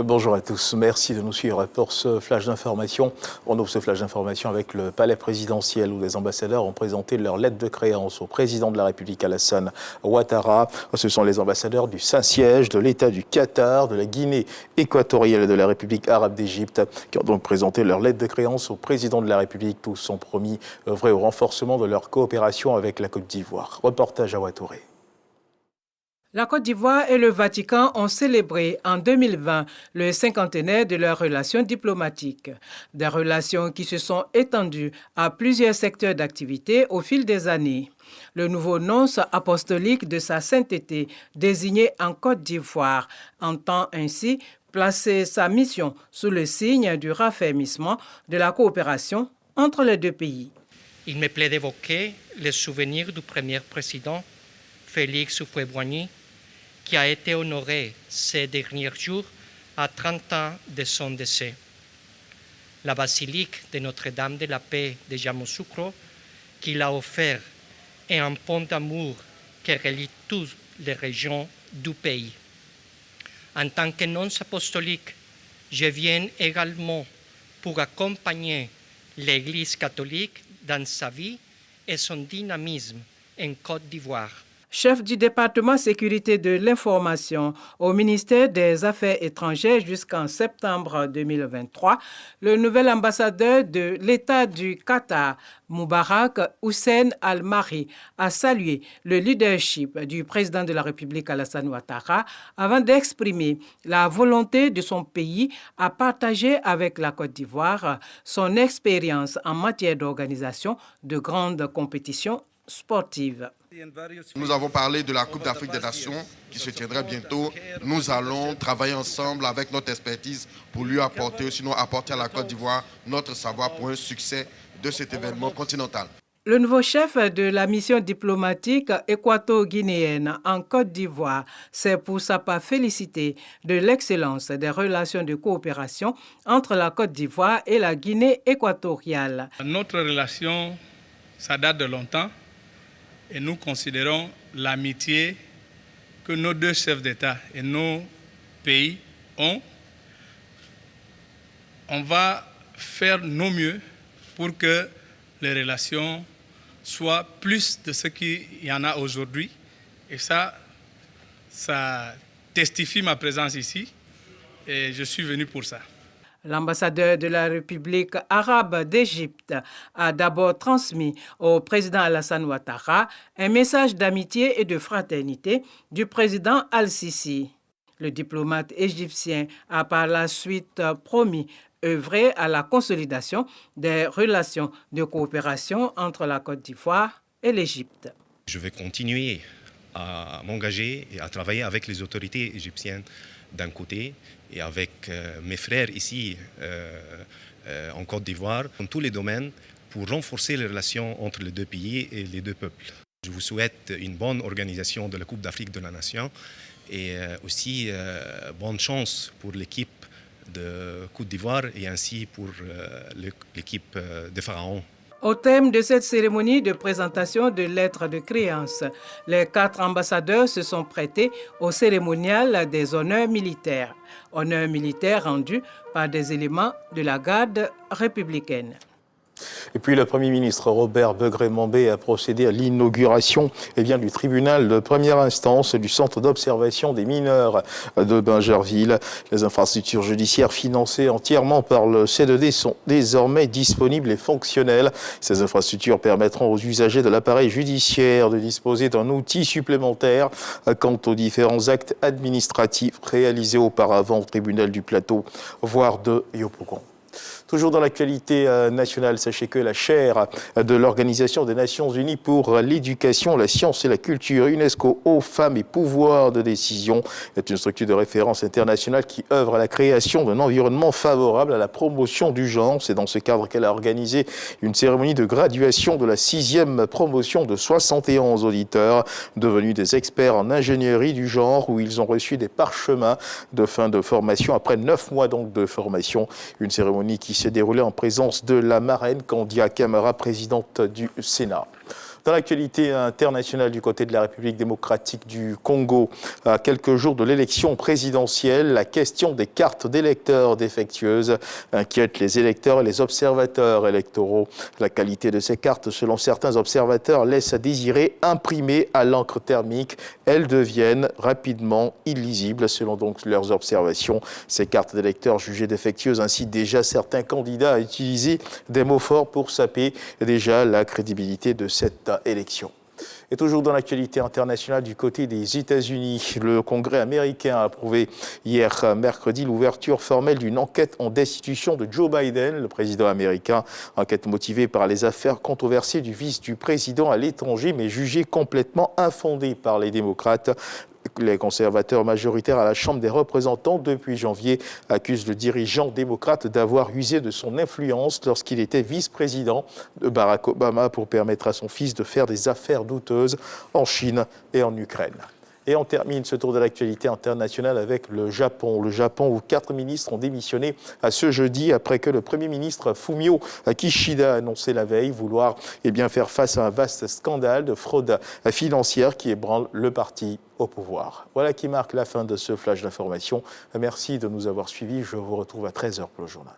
Bonjour à tous, merci de nous suivre pour ce flash d'information. On ouvre ce flash d'information avec le palais présidentiel où les ambassadeurs ont présenté leur lettre de créance au président de la République Alassane Ouattara. Ce sont les ambassadeurs du Saint-Siège, de l'État du Qatar, de la Guinée équatoriale et de la République arabe d'Égypte qui ont donc présenté leur lettre de créance au président de la République. Tous ont promis œuvrer au renforcement de leur coopération avec la Côte d'Ivoire. Reportage à Ouattouré. La Côte d'Ivoire et le Vatican ont célébré en 2020 le cinquantenaire de leurs relations diplomatiques. Des relations qui se sont étendues à plusieurs secteurs d'activité au fil des années. Le nouveau nonce apostolique de sa sainteté, désigné en Côte d'Ivoire, entend ainsi placer sa mission sous le signe du raffermissement de la coopération entre les deux pays. Il me plaît d'évoquer les souvenirs du premier président, Félix Houphouët-Boigny, qui a été honoré ces derniers jours à 30 ans de son décès. La basilique de Notre-Dame de la Paix de Yamoussoukro, qu'il a offert, est un pont d'amour qui relie toutes les régions du pays. En tant que nonce apostolique, je viens également pour accompagner l'Église catholique dans sa vie et son dynamisme en Côte d'Ivoire. Chef du département sécurité de l'information au ministère des Affaires étrangères jusqu'en septembre 2023, le nouvel ambassadeur de l'État du Qatar, Moubarak Hussein Al-Mahri, a salué le leadership du président de la République Alassane Ouattara avant d'exprimer la volonté de son pays à partager avec la Côte d'Ivoire son expérience en matière d'organisation de grandes compétitions sportives. Nous avons parlé de la Coupe d'Afrique des Nations qui se tiendra bientôt. Nous allons travailler ensemble avec notre expertise pour lui apporter, ou sinon apporter à la Côte d'Ivoire notre savoir pour un succès de cet événement continental. Le nouveau chef de la mission diplomatique équato-guinéenne en Côte d'Ivoire s'est pour sa part félicité de l'excellence des relations de coopération entre la Côte d'Ivoire et la Guinée équatoriale. Notre relation, ça date de longtemps. Et nous considérons l'amitié que nos deux chefs d'État et nos pays ont. On va faire nos mieux pour que les relations soient plus de ce qu'il y en a aujourd'hui. Et ça testifie ma présence ici. Et je suis venu pour ça. L'ambassadeur de la République arabe d'Égypte a d'abord transmis au président Alassane Ouattara un message d'amitié et de fraternité du président Al-Sisi. Le diplomate égyptien a par la suite promis œuvrer à la consolidation des relations de coopération entre la Côte d'Ivoire et l'Égypte. Je vais continuer à m'engager et à travailler avec les autorités égyptiennes d'un côté et avec mes frères ici en Côte d'Ivoire, dans tous les domaines, pour renforcer les relations entre les deux pays et les deux peuples. Je vous souhaite une bonne organisation de la Coupe d'Afrique de la Nation et aussi bonne chance pour l'équipe de Côte d'Ivoire et ainsi pour l'équipe des Pharaons. Au thème de cette cérémonie de présentation de lettres de créance, les 4 ambassadeurs se sont prêtés au cérémonial des honneurs militaires rendus par des éléments de la garde républicaine. Et puis le Premier ministre Robert Begré-Mambé a procédé à l'inauguration du tribunal de première instance du centre d'observation des mineurs de Bingerville. Les infrastructures judiciaires financées entièrement par le C2D sont désormais disponibles et fonctionnelles. Ces infrastructures permettront aux usagers de l'appareil judiciaire de disposer d'un outil supplémentaire quant aux différents actes administratifs réalisés auparavant au tribunal du Plateau, voire de Yopougon. Toujours dans l'actualité nationale, sachez que la chaire de l'Organisation des Nations Unies pour l'éducation, la science et la culture, UNESCO, eau, femmes et pouvoir de décision, est une structure de référence internationale qui œuvre à la création d'un environnement favorable à la promotion du genre. C'est dans ce cadre qu'elle a organisé une cérémonie de graduation de la 6e promotion de 71 auditeurs devenus des experts en ingénierie du genre où ils ont reçu des parchemins de fin de formation après 9 mois donc de formation. Une cérémonie qui s'est déroulée en présence de la marraine Candia Camara, présidente du Sénat. Dans l'actualité internationale du côté de la République démocratique du Congo, à quelques jours de l'élection présidentielle, la question des cartes d'électeurs défectueuses inquiète les électeurs et les observateurs électoraux. La qualité de ces cartes, selon certains observateurs, laisse à désirer. Imprimées à l'encre thermique, elles deviennent rapidement illisibles, selon donc leurs observations. Ces cartes d'électeurs jugées défectueuses incitent déjà certains candidats à utiliser des mots forts pour saper déjà la crédibilité de cette élection. Et toujours dans l'actualité internationale du côté des États-Unis, le Congrès américain a approuvé hier mercredi l'ouverture formelle d'une enquête en destitution de Joe Biden, le président américain. Enquête motivée par les affaires controversées du vice du président à l'étranger, mais jugée complètement infondée par les démocrates. Les conservateurs majoritaires à la Chambre des représentants, depuis janvier, accusent le dirigeant démocrate d'avoir usé de son influence lorsqu'il était vice-président de Barack Obama pour permettre à son fils de faire des affaires douteuses en Chine et en Ukraine. Et on termine ce tour de l'actualité internationale avec le Japon. Le Japon où 4 ministres ont démissionné à ce jeudi après que le Premier ministre Fumio Kishida a annoncé la veille vouloir faire face à un vaste scandale de fraude financière qui ébranle le parti au pouvoir. Voilà qui marque la fin de ce flash d'information. Merci de nous avoir suivis. Je vous retrouve à 13h pour le journal.